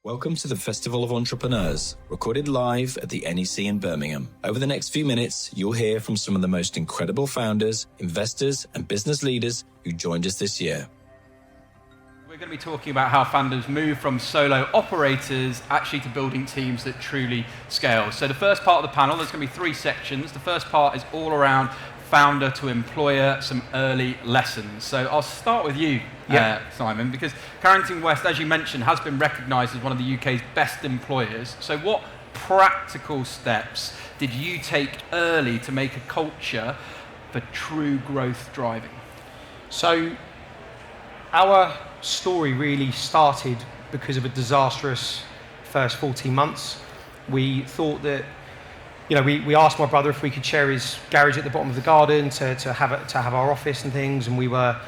Welcome to the Festival of Entrepreneurs, recorded live at the NEC in Birmingham. Over the next few minutes, you'll hear from some of the most incredible founders, investors, and business leaders who joined us this year. We're going to be talking about how founders move from solo operators actually to building teams that truly scale. So the first part of the panel, there's going to be 3 sections. The first part is all around founder to employer, some early lessons. So I'll start with you, Simon, because Carrington West, as you mentioned, has been recognised as one of the UK's best employers. So what practical steps did you take early to make a culture for true growth driving? So our story really started because of a disastrous first 14 months. We thought that, we asked my brother if we could share his garage at the bottom of the garden to have our office and things, and we were,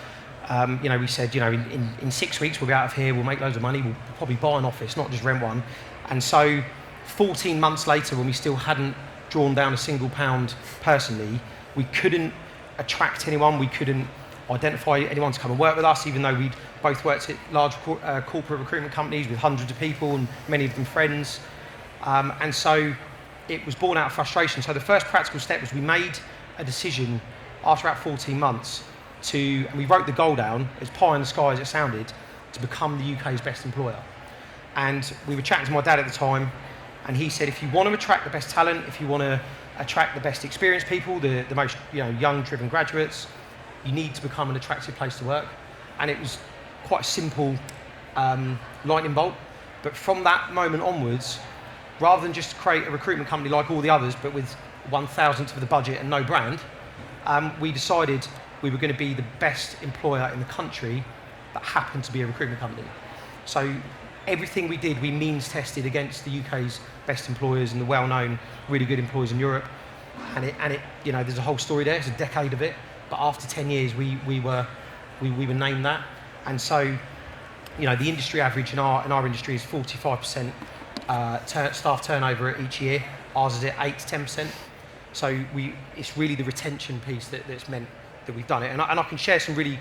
we said, in 6 weeks we'll be out of here, we'll make loads of money, we'll probably buy an office, not just rent one. And so 14 months later, when we still hadn't drawn down a single pound personally, we couldn't attract anyone, we couldn't identify anyone to come and work with us, even though we'd both worked at large corporate recruitment companies with hundreds of people and many of them friends. And so it was born out of frustration. So the first practical step was we made a decision after about 14 months and we wrote the goal down, as pie in the sky as it sounded, to become the UK's best employer. And we were chatting to my dad at the time, and he said, if you want to attract the best talent, if you want to attract the best experienced people, the most young, driven graduates, you need to become an attractive place to work. And it was quite a simple lightning bolt. But from that moment onwards, rather than just create a recruitment company like all the others, but with 1,000th of the budget and no brand, we decided we were going to be the best employer in the country that happened to be a recruitment company. So everything we did, we means tested against the UK's best employers and the well-known, really good employers in Europe. And it, there's a whole story there. It's a decade of it. But after 10 years, we were named that. And so, the industry average in our industry is 45% staff turnover each year. Ours is at 8 to 10%. So it's really the retention piece that's meant that we've done it. And I can share some really,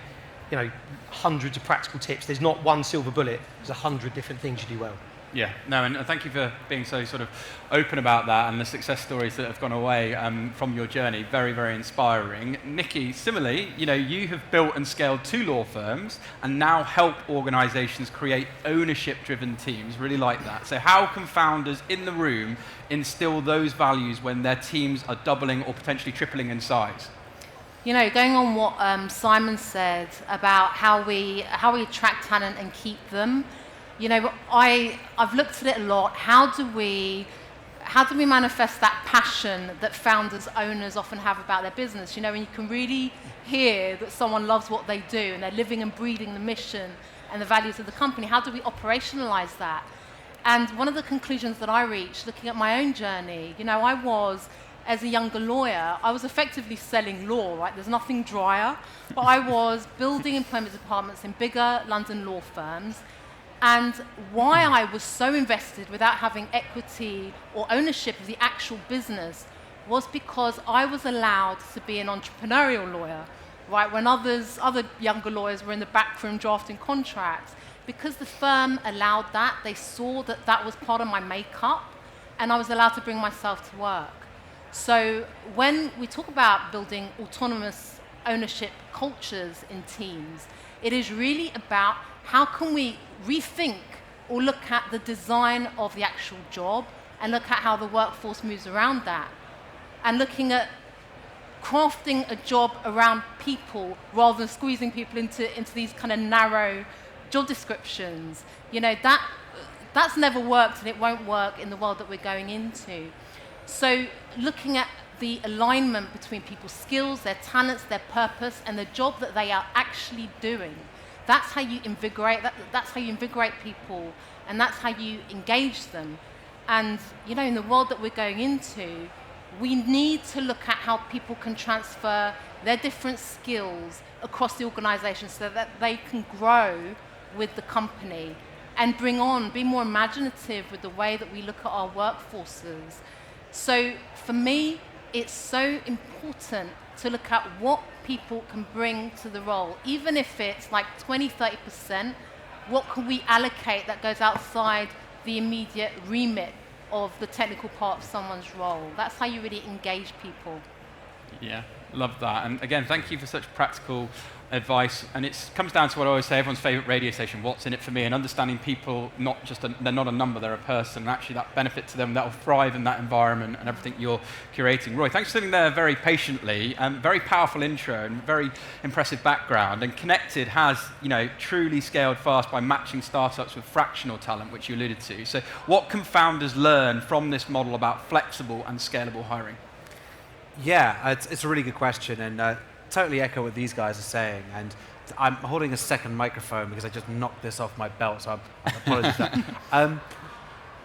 hundreds of practical tips. There's not one silver bullet. There's 100 different things you do well. Yeah, no, and thank you for being so sort of open about that and the success stories that have gone away from your journey. Very, very inspiring. Niki, similarly, you have built and scaled 2 law firms and now help organisations create ownership-driven teams. Really like that. So how can founders in the room instill those values when their teams are doubling or potentially tripling in size? Going on what Simon said about how we attract talent and keep them. I've looked at it a lot. How do we manifest that passion that founders, owners often have about their business? And you can really hear that someone loves what they do and they're living and breathing the mission and the values of the company. How do we operationalize that? And one of the conclusions that I reached, looking at my own journey, as a younger lawyer, I was effectively selling law, right? There's nothing drier. But I was building employment departments in bigger London law firms. And why I was so invested without having equity or ownership of the actual business was because I was allowed to be an entrepreneurial lawyer, right? When other younger lawyers were in the back room drafting contracts. Because the firm allowed that, they saw that that was part of my makeup, and I was allowed to bring myself to work. So when we talk about building autonomous ownership cultures in teams, it is really about how can we rethink or look at the design of the actual job and look at how the workforce moves around that. And looking at crafting a job around people rather than squeezing people into these kind of narrow job descriptions. That's never worked and it won't work in the world that we're going into. So looking at the alignment between people's skills, their talents, their purpose, and the job that they are actually doing. That's how you invigorate. That's how you invigorate people, and that's how you engage them. And in the world that we're going into, we need to look at how people can transfer their different skills across the organisation so that they can grow with the company and be more imaginative with the way that we look at our workforces. So for me, it's so important to look at what people can bring to the role, even if it's like 20, 30%, what can we allocate that goes outside the immediate remit of the technical part of someone's role. That's how you really engage people. Yeah, love that. And again, thank you for such practical advice. And it comes down to what I always say, everyone's favorite radio station, what's in it for me, and understanding people, they're not a number, they're a person, and actually that benefit to them, that will thrive in that environment and everything you're curating. Roei, thanks for sitting there very patiently, very powerful intro and very impressive background. And Connected has, truly scaled fast by matching startups with fractional talent, which you alluded to. So what can founders learn from this model about flexible and scalable hiring? Yeah, it's a really good question, and totally echo what these guys are saying. And I'm holding a second microphone because I just knocked this off my belt, so I apologize for that.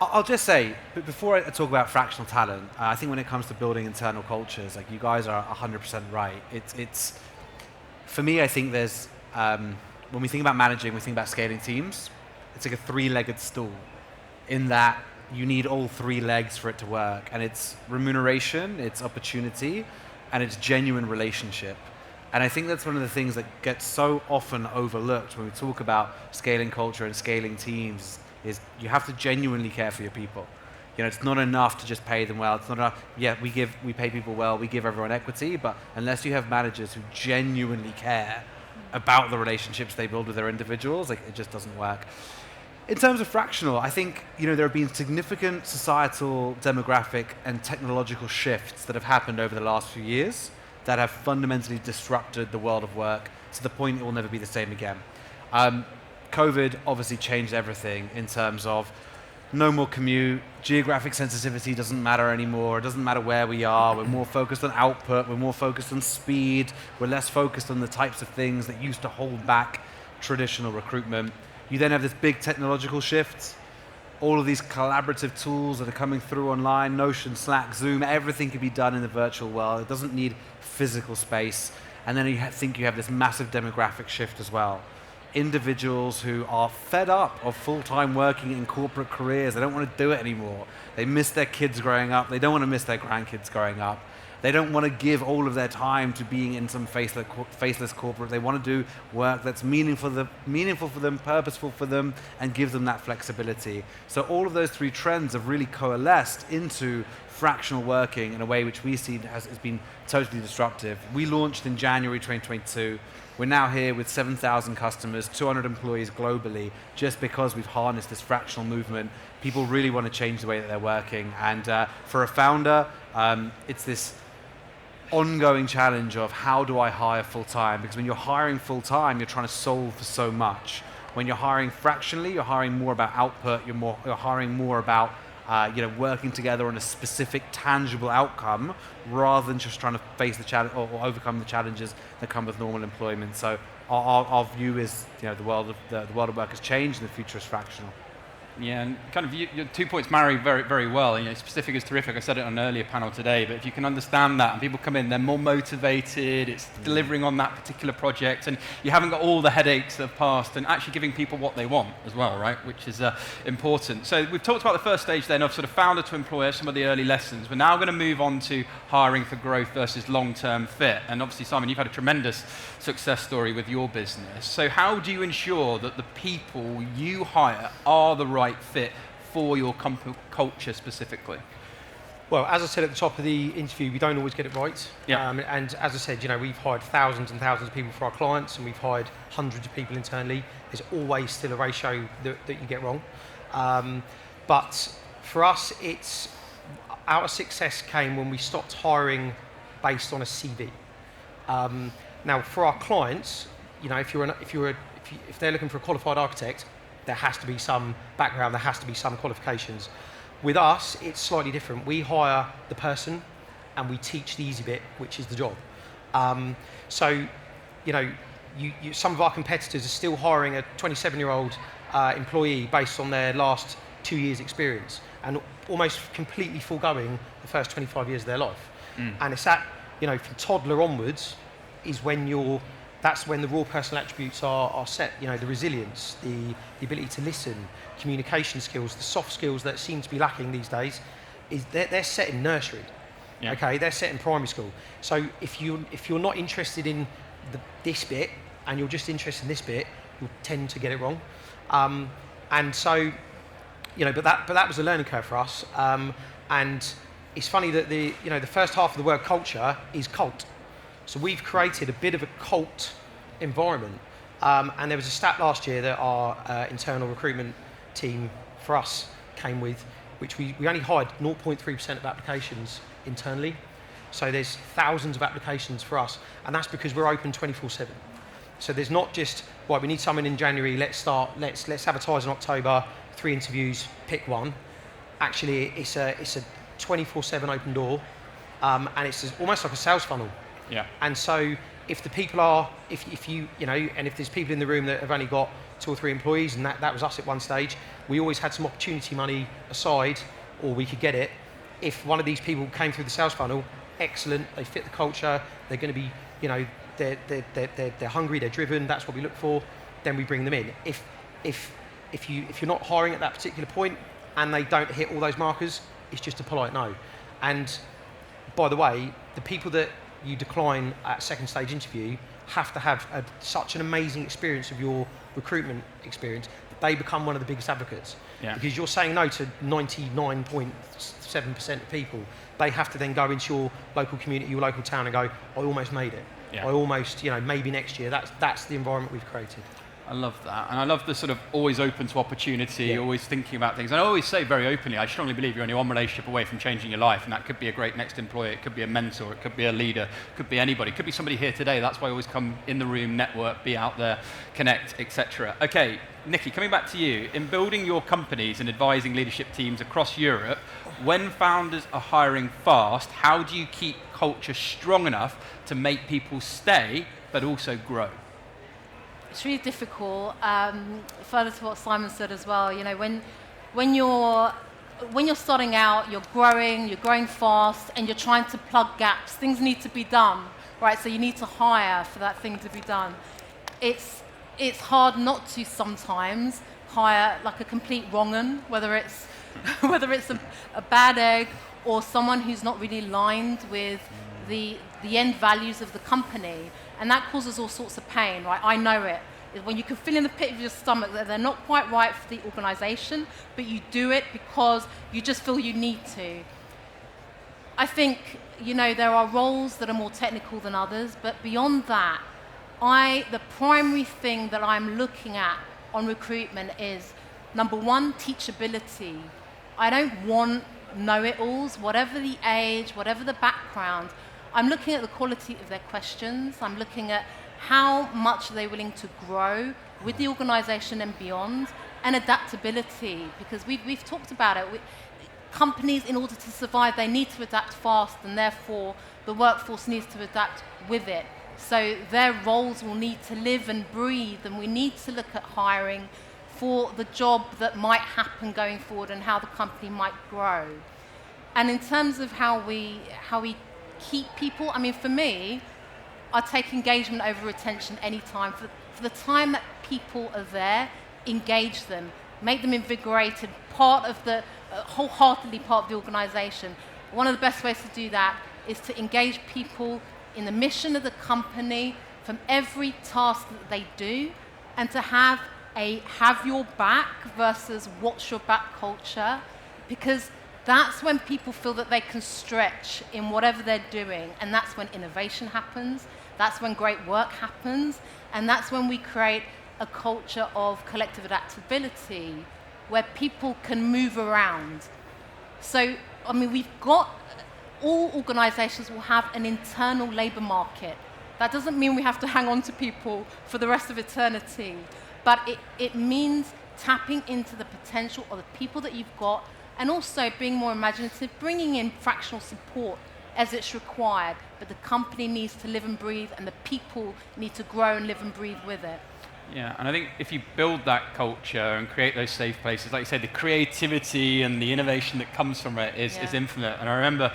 I'll just say, but before I talk about fractional talent, I think when it comes to building internal cultures, like you guys are 100% right. It's for me, I think there's, when we think about managing, we think about scaling teams, it's like a three-legged stool in that you need all three legs for it to work. And it's remuneration, it's opportunity, and it's genuine relationship. And I think that's one of the things that gets so often overlooked when we talk about scaling culture and scaling teams is you have to genuinely care for your people. It's not enough to just pay them well. It's not enough. Yeah, we pay people well, we give everyone equity, but unless you have managers who genuinely care about the relationships they build with their individuals, it just doesn't work. In terms of fractional, I think there have been significant societal, demographic, and technological shifts that have happened over the last few years that have fundamentally disrupted the world of work to the point it will never be the same again. COVID obviously changed everything in terms of no more commute, geographic sensitivity doesn't matter anymore, it doesn't matter where we are, we're more focused on output, we're more focused on speed, we're less focused on the types of things that used to hold back traditional recruitment. You then have this big technological shift, all of these collaborative tools that are coming through online, Notion, Slack, Zoom, everything can be done in the virtual world. It doesn't need physical space. And then you think you have this massive demographic shift as well. Individuals who are fed up of full-time working in corporate careers. They don't want to do it anymore. They miss their kids growing up. They don't want to miss their grandkids growing up. They don't want to give all of their time to being in some faceless corporate. They want to do work that's meaningful for them, purposeful for them, and gives them that flexibility. So all of those three trends have really coalesced into fractional working in a way which we see has been totally disruptive. We launched in January 2022. We're now here with 7,000 customers, 200 employees globally, just because we've harnessed this fractional movement. People really want to change the way that they're working. And for a founder, it's this ongoing challenge of how do I hire full-time? Because when you're hiring full-time, you're trying to solve for so much. When you're hiring fractionally, you're hiring more about output, you're hiring more about working together on a specific tangible outcome rather than just trying to face the challenge or overcome the challenges that come with normal employment. So our view is the world of work has changed and the future is fractional. Yeah, and kind of your 2 points marry very, very well. Specific is terrific. I said it on an earlier panel today, but if you can understand that and people come in, they're more motivated, it's delivering on that particular project, and you haven't got all the headaches that have passed, and actually giving people what they want as well, right, which is important. So we've talked about the first stage then of sort of founder to employer, some of the early lessons. We're now going to move on to hiring for growth versus long-term fit. And obviously, Simon, you've had a tremendous success story with your business. So how do you ensure that the people you hire are the right fit for your culture specifically? Well, as I said at the top of the interview, we don't always get it right. Yeah. And as I said, we've hired thousands and thousands of people for our clients, and we've hired hundreds of people internally. There's always still a ratio that you get wrong. But for us, our success came when we stopped hiring based on a CV. Now, for our clients, if they're looking for a qualified architect, there has to be some background, there has to be some qualifications. With us, it's slightly different. We hire the person and we teach the easy bit, which is the job. Some of our competitors are still hiring a 27-year-old employee based on their last 2 years' experience and almost completely foregoing the first 25 years of their life. And it's that, from toddler onwards, that's when the raw personal attributes are set. The resilience, the ability to listen, communication skills, the soft skills that seem to be lacking these days, they're set in nursery. Yeah. Okay, they're set in primary school. So if you're not interested in this bit and you're just interested in this bit, you'll tend to get it wrong. And so but that was a learning curve for us. And it's funny that the first half of the word culture is cult. So we've created a bit of a cult environment. And there was a stat last year that our internal recruitment team for us came with, which we only hired 0.3% of applications internally. So there's thousands of applications for us, and that's because we're open 24/7. So there's not just, right, we need someone in January, let's advertise in October, 3 interviews, pick one. Actually, it's a 24/7 open door, and it's almost like a sales funnel. Yeah. And so if the people are, if there's people in the room that have only got 2 or 3 employees, and that was us at one stage, we always had some opportunity money aside, or we could get it. If one of these people came through the sales funnel, excellent, they fit the culture, they're going to be, they're hungry, they're driven, that's what we look for, then we bring them in. If you're not hiring at that particular point and they don't hit all those markers, it's just a polite no. And by the way, the people that you decline at second stage interview have to have such an amazing experience of your recruitment experience that they become one of the biggest advocates. Yeah. Because you're saying no to 99.7% of people. They have to then go into your local community, your local town, and go, I almost made it. Yeah. I almost, maybe next year. That's the environment we've created. I love that. And I love the sort of always open to opportunity, Yeah. always thinking about things. And I always say very openly, I strongly believe you're only one relationship away from changing your life. And that could be a great next employer, it could be a mentor, it could be a leader, it could be anybody, it could be somebody here today. That's why I always come in the room, network, be out there, connect, etc. Okay, Niki, coming back to you. In building your companies and advising leadership teams across Europe, when founders are hiring fast, how do you keep culture strong enough to make people stay, but also grow? It's really difficult. Further to what Simon said as well, when you're starting out, you're growing fast, and you're trying to plug gaps. Things need to be done, right? So you need to hire for that thing to be done. It's hard not to sometimes hire like a complete wrong 'un, whether it's a bad egg or someone who's not really aligned with the end values of the company. And that causes all sorts of pain, right? I know it. When you can feel in the pit of your stomach that they're not quite right for the organization, but you do it because you just feel you need to. I think, there are roles that are more technical than others, but beyond that, the primary thing that I'm looking at on recruitment is, number one, teachability. I don't want know-it-alls, whatever the age, whatever the background. I'm looking at the quality of their questions. I'm looking at how much they're willing to grow with the organization and beyond, and adaptability, because we've talked about it. Companies, in order to survive, they need to adapt fast, and therefore the workforce needs to adapt with it. So their roles will need to live and breathe, and we need to look at hiring for the job that might happen going forward and how the company might grow. And in terms of how we keep people, for me, I take engagement over retention anytime. For the time that people are there, engage them, make them invigorated, wholeheartedly part of the organization. One of the best ways to do that is to engage people in the mission of the company from every task that they do, and to have your back versus watch your back culture, because that's when people feel that they can stretch in whatever they're doing, and that's when innovation happens, that's when great work happens, and that's when we create a culture of collective adaptability where people can move around. So, all organizations will have an internal labor market. That doesn't mean we have to hang on to people for the rest of eternity, but it means tapping into the potential of the people that you've got, and also being more imaginative, bringing in fractional support as it's required, but the company needs to live and breathe, and the people need to grow and live and breathe with it. Yeah, and I think if you build that culture and create those safe places, like you said, the creativity and the innovation that comes from it is infinite. And I remember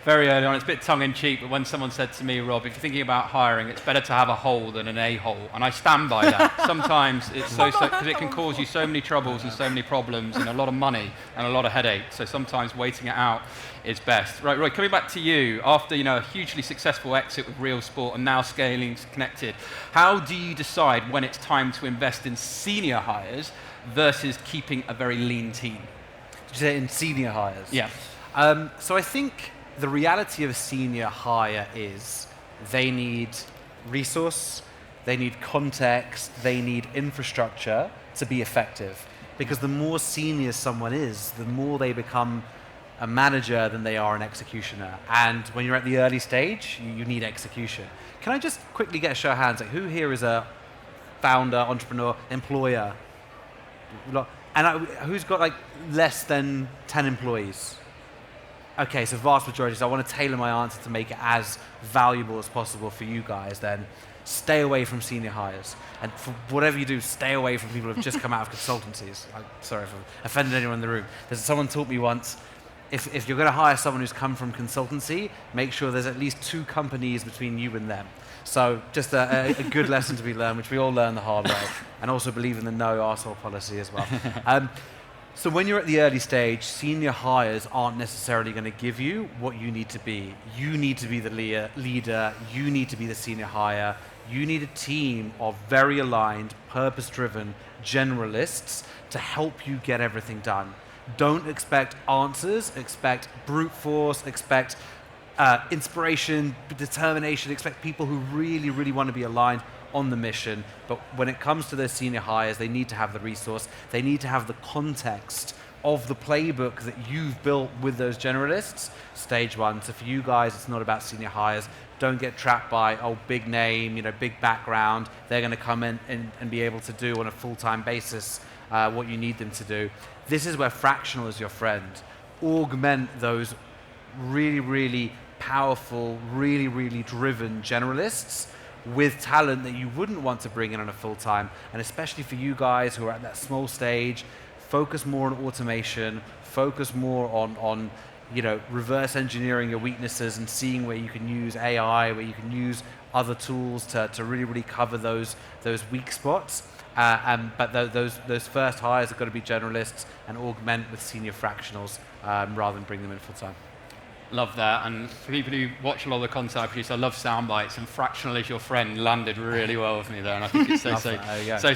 very early on, it's a bit tongue-in-cheek, but when someone said to me, Rob, if you're thinking about hiring, it's better to have a hole than an a-hole. And I stand by that. Sometimes it's because it can cause you so many troubles and so many problems and a lot of money and a lot of headache. So sometimes waiting it out is best. Right, Roy, coming back to you, after a hugely successful exit with Real Sport and now scaling Connected, how do you decide when it's time to invest in senior hires versus keeping a very lean team? In senior hires. Yeah. So I think the reality of a senior hire is they need resource, they need context, they need infrastructure to be effective. Because the more senior someone is, the more they become a manager than they are an executioner. And when you're at the early stage, you need execution. Can I just quickly get a show of hands? Like, who here is a founder, entrepreneur, employer? And who's got like less than 10 employees? Okay, so vast majority. So I want to tailor my answer to make it as valuable as possible for you guys then. Stay away from senior hires. And for whatever you do, stay away from people who have just come out of consultancies. I'm sorry if I've offended anyone in the room. Someone taught me once, if you're going to hire someone who's come from consultancy, make sure there's at least 2 companies between you and them. So just a good lesson to be learned, which we all learn the hard way. And also believe in the no arsehole policy as well. So when you're at the early stage, senior hires aren't necessarily going to give you what you need to be. You need to be the leader. You need to be the senior hire. You need a team of very aligned, purpose-driven generalists to help you get everything done. Don't expect answers. Expect brute force. Expect inspiration, determination. Expect people who really, really want to be aligned on the mission. But when it comes to those senior hires, they need to have the resource. They need to have the context of the playbook that you've built with those generalists. Stage 1. So for you guys, it's not about senior hires. Don't get trapped by, big name, big background. They're going to come in and be able to do on a full-time basis what you need them to do. This is where fractional is your friend. Augment those really, really powerful, really, really driven generalists with talent that you wouldn't want to bring in on a full-time. And especially for you guys who are at that small stage, focus more on automation, focus more on reverse engineering your weaknesses and seeing where you can use AI, where you can use other tools to really, really cover those weak spots. But those first hires have got to be generalists and augment with senior fractionals rather than bring them in full-time. Love that. And for people who watch a lot of the content I produce, I love sound bites, and fractional is your friend landed really well with me there, and I think it's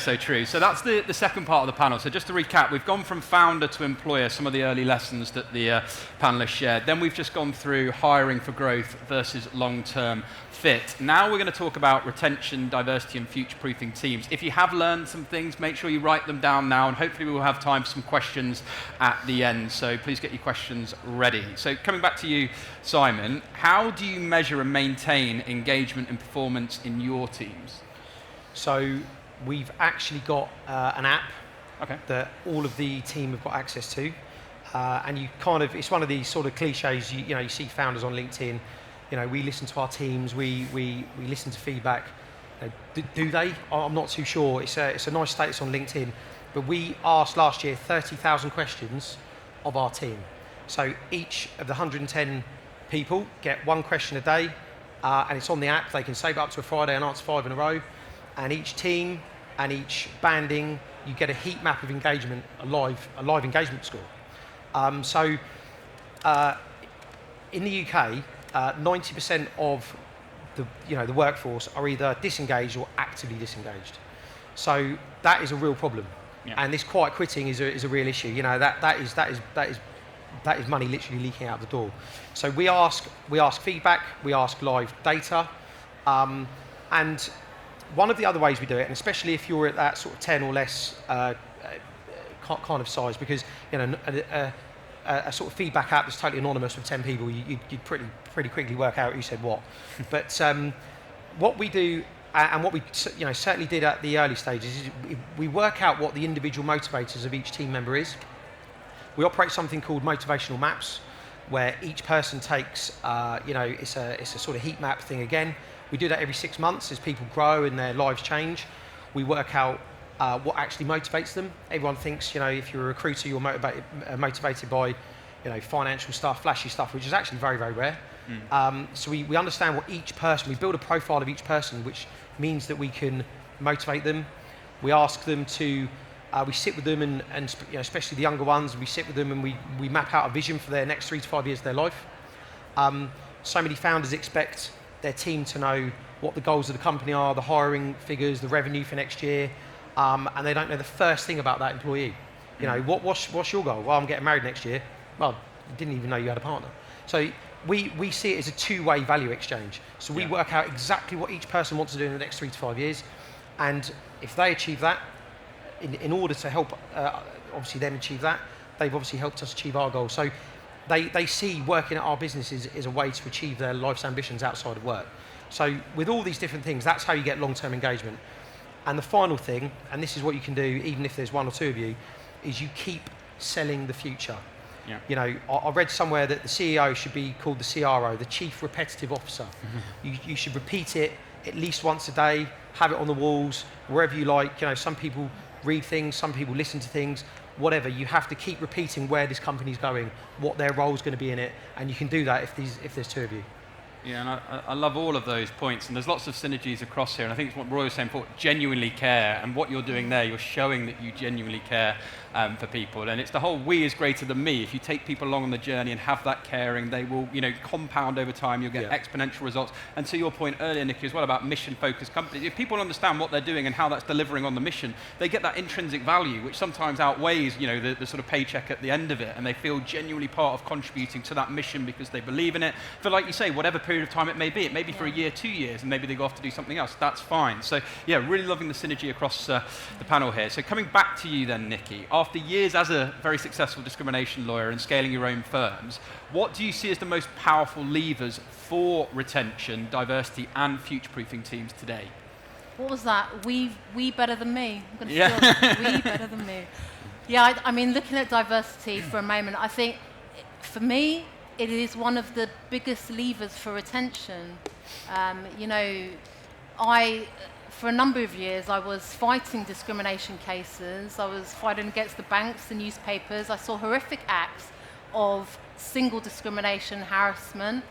so true. So that's the second part of the panel. So just to recap, we've gone from founder to employer, some of the early lessons that the panelists shared. Then we've just gone through hiring for growth versus long-term fit. Now we're going to talk about retention, diversity, and future-proofing teams. If you have learned some things, make sure you write them down now, and hopefully we will have time for some questions at the end. So please get your questions ready. So coming back to you, Simon, how do you measure and maintain engagement and performance in your teams? So we've actually got an app that all of the team have got access to, and it's one of these sort of cliches. You see founders on LinkedIn. We listen to our teams. We listen to feedback. Do they? I'm not too sure. It's a nice status on LinkedIn, but we asked last year 30,000 questions of our team. So each of the 110 people get one question a day, and it's on the app. They can save it up to a Friday and answer 5 in a row. And each team and each banding, you get a heat map of engagement, a live engagement score. In the UK, 90% of the workforce are either disengaged or actively disengaged. So that is a real problem. Yeah. And this quiet quitting is a real issue. That is money literally leaking out the door. So we ask feedback, we ask live data, and one of the other ways we do it, and especially if you're at that sort of 10 or less kind of size, because a sort of feedback app that's totally anonymous with 10 people, you'd pretty quickly work out who said what. But what we do, and what we certainly did at the early stages, is we work out what the individual motivators of each team member is. We operate something called motivational maps, where each person takes, it's a sort of heat map thing again. We do that every 6 months as people grow and their lives change. We work out what actually motivates them. Everyone thinks, if you're a recruiter, you're motivated by, financial stuff, flashy stuff, which is actually very, very rare. So we understand what each person, we build a profile of each person, which means that we can motivate them. We ask them to, we sit with them, and especially the younger ones, we sit with them and we map out a vision for their next 3 to 5 years of their life. So many founders expect their team to know what the goals of the company are, the hiring figures, the revenue for next year, and they don't know the first thing about that employee. You know, what's your goal? Well, I'm getting married next year. Well, you didn't even know you had a partner. So we see it as a two-way value exchange. So we work out exactly what each person wants to do in the next 3 to 5 years. And if they achieve that, in order to help obviously them achieve that, they've obviously helped us achieve our goals. So they see working at our business is a way to achieve their life's ambitions outside of work. So with all these different things, that's how you get long-term engagement. And the final thing, and this is what you can do even if there's 1 or 2 of you, is you keep selling the future. Yeah. You know, I read somewhere that the CEO should be called the CRO, the Chief Repetitive Officer. You should repeat it at least once a day, have it on the walls, wherever you like. You know, some people read things, some people listen to things, whatever. You have to keep repeating where this company's going, what their role's going to be in it, and you can do that if there's 2 of you. Yeah, and I love all of those points, and there's lots of synergies across here, and I think it's what Roy was saying before, genuinely care, and what you're doing there, you're showing that you genuinely care for people, and it's the whole we is greater than me. If you take people along on the journey and have that caring, they will, you know, compound over time, you'll get exponential results. And to your point earlier, Niki, as well about mission-focused companies, if people understand what they're doing and how that's delivering on the mission, they get that intrinsic value, which sometimes outweighs, you know, the sort of paycheck at the end of it, and they feel genuinely part of contributing to that mission because they believe in it. For, like you say, whatever period of time it may be for a year, 2 years, and maybe they go off to do something else. That's fine. So yeah, really loving the synergy across the panel here. So coming back to you then, Niki, after years as a very successful discrimination lawyer and scaling your own firms, what do you see as the most powerful levers for retention, diversity, and future-proofing teams today? What was that? We better than me. I'm going to steal we better than me. Yeah, I mean, looking at diversity for a moment, I think for me, it is one of the biggest levers for retention. You know, for a number of years, I was fighting discrimination cases. I was fighting against the banks, the newspapers. I saw horrific acts of single discrimination, harassment.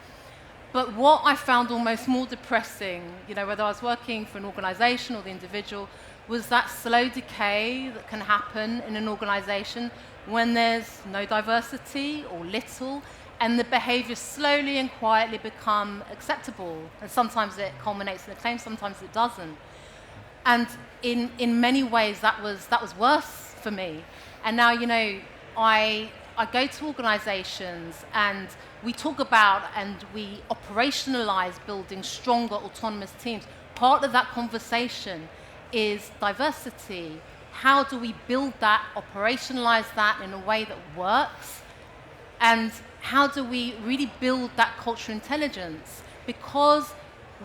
But what I found almost more depressing, you know, whether I was working for an organization or the individual, was that slow decay that can happen in an organization when there's no diversity or little, and the behaviors slowly and quietly become acceptable. And sometimes it culminates in a claim, sometimes it doesn't. And in many ways, that was worse for me. And now, you know, I go to organizations and we talk about and we operationalize building stronger autonomous teams. Part of that conversation is diversity. How do we build that, operationalize that in a way that works? And how do we really build that cultural intelligence? Because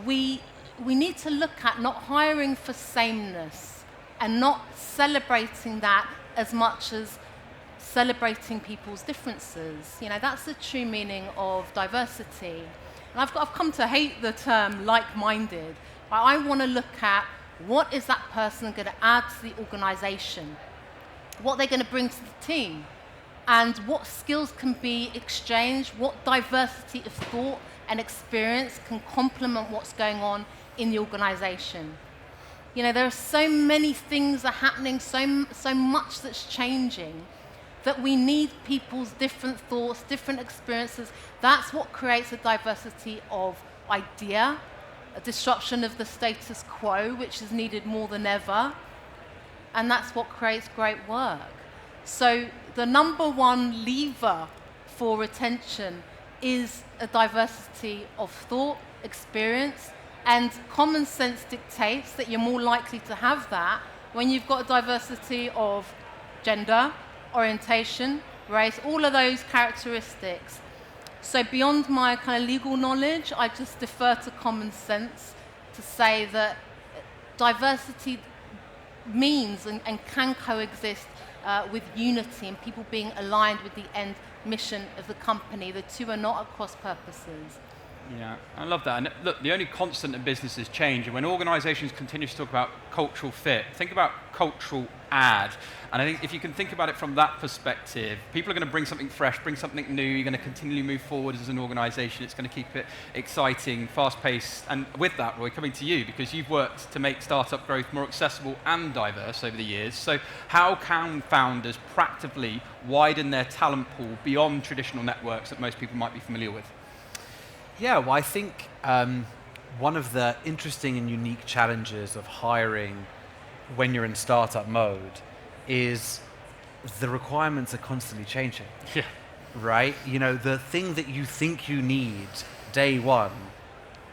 we need to look at not hiring for sameness and not celebrating that as much as celebrating people's differences. You know, that's the true meaning of diversity. And I've come to hate the term like-minded. I want to look at what is that person going to add to the organization, what they're going to bring to the team, and what skills can be exchanged, what diversity of thought and experience can complement what's going on in the organization. You know, there are so many things that are happening, so much that's changing, that we need people's different thoughts, different experiences. That's what creates a diversity of idea, a disruption of the status quo, which is needed more than ever, and that's what creates great work. So the number one lever for retention is a diversity of thought, experience, and common sense dictates that you're more likely to have that when you've got a diversity of gender, orientation, race, all of those characteristics. So beyond my kind of legal knowledge, I just defer to common sense to say that diversity means and can coexist with unity and people being aligned with the end mission of the company. The two are not at cross purposes. Yeah, I love that. And look, the only constant in business is change. And when organizations continue to talk about cultural fit, think about cultural add. And I think if you can think about it from that perspective, people are going to bring something fresh, bring something new. You're going to continually move forward as an organization. It's going to keep it exciting, fast-paced. And with that, Roy, coming to you, because you've worked to make startup growth more accessible and diverse over the years. So how can founders practically widen their talent pool beyond traditional networks that most people might be familiar with? Yeah, well, I think one of the interesting and unique challenges of hiring when you're in startup mode is the requirements are constantly changing. Yeah. Right? You know, the thing that you think you need day one,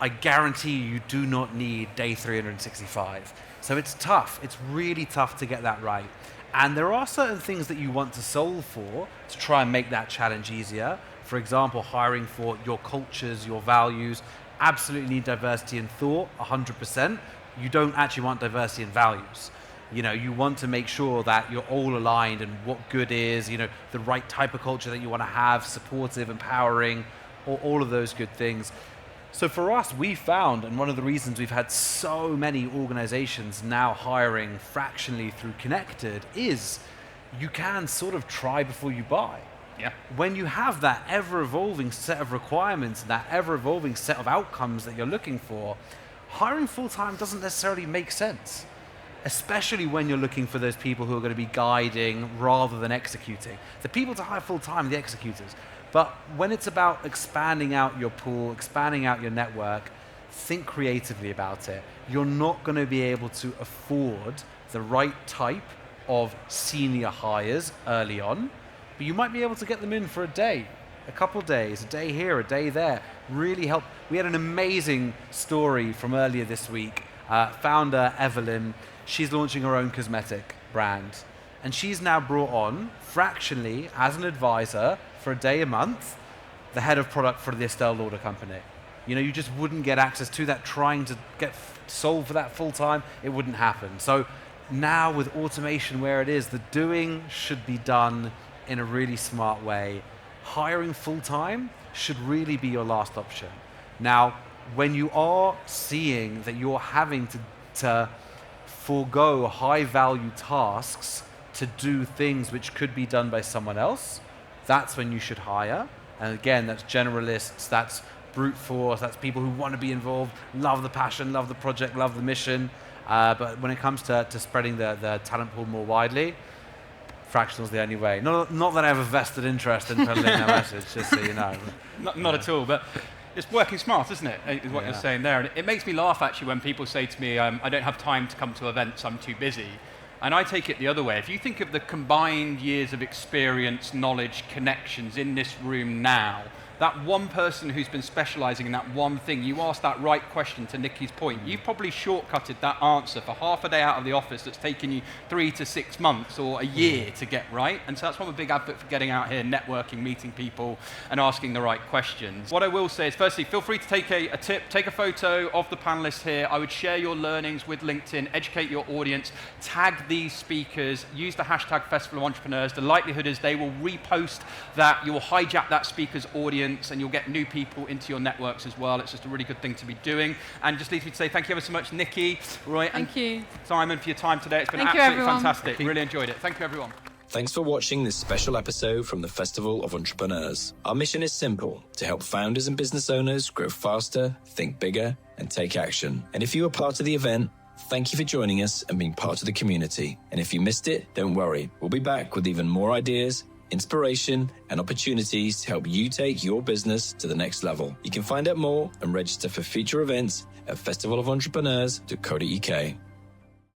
I guarantee you do not need day 365. So it's tough. It's really tough to get that right. And there are certain things that you want to solve for to try and make that challenge easier. For example, hiring for your cultures, your values. Absolutely need diversity in thought, 100%. You don't actually want diversity in values. You know, you want to make sure that you're all aligned and what good is, you know, the right type of culture that you want to have, supportive, empowering, all of those good things. So for us, we found, and one of the reasons we've had so many organizations now hiring fractionally through Connected is you can sort of try before you buy. Yeah. When you have that ever-evolving set of requirements and that ever-evolving set of outcomes that you're looking for, hiring full-time doesn't necessarily make sense, especially when you're looking for those people who are going to be guiding rather than executing. The people to hire full-time are the executors. But when it's about expanding out your pool, expanding out your network, think creatively about it. You're not going to be able to afford the right type of senior hires early on, but you might be able to get them in for a day, a couple days, a day here, a day there. Really help. We had an amazing story from earlier this week. Founder Evelyn, she's launching her own cosmetic brand, and she's now brought on fractionally as an advisor for a day a month, the head of product for the Estée Lauder company. You know, you just wouldn't get access to that trying to get sold for that full time. It wouldn't happen. So now with automation where it is, the doing should be done in a really smart way. Hiring full time should really be your last option. Now, when you are seeing that you're having to forego high value tasks to do things which could be done by someone else, that's when you should hire. And again, that's generalists, that's brute force, that's people who want to be involved, love the passion, love the project, love the mission. But when it comes to spreading the talent pool more widely, fractional's the only way. Not that I have a vested interest in peddling that message, just so you know. Not at all, but it's working smart, isn't it, is what you're saying there. And it makes me laugh, actually, when people say to me, I don't have time to come to events, I'm too busy. And I take it the other way. If you think of the combined years of experience, knowledge, connections in this room now, that one person who's been specializing in that one thing, you asked that right question to Niki's point, you've probably shortcutted that answer for half a day out of the office that's taken you 3 to 6 months or a year to get right. And so that's why I'm a big advocate for getting out here, networking, meeting people, and asking the right questions. What I will say is, firstly, feel free to take a tip, take a photo of the panelists here. I would share your learnings with LinkedIn, educate your audience, tag these speakers, use the hashtag Festival of Entrepreneurs. The likelihood is they will repost that, you will hijack that speaker's audience, and you'll get new people into your networks as well. It's just a really good thing to be doing. And just leaves me to say thank you ever so much, Niki, Roei, and Simon, for your time today. It's been absolutely fantastic. Really enjoyed it. Thank you, everyone. Thanks for watching this special episode from the Festival of Entrepreneurs. Our mission is simple: to help founders and business owners grow faster, think bigger, and take action. And if you were part of the event, thank you for joining us and being part of the community. And if you missed it, don't worry. We'll be back with even more ideas, inspiration, and opportunities to help you take your business to the next level. You can find out more and register for future events at festivalofentrepreneurs.co.uk.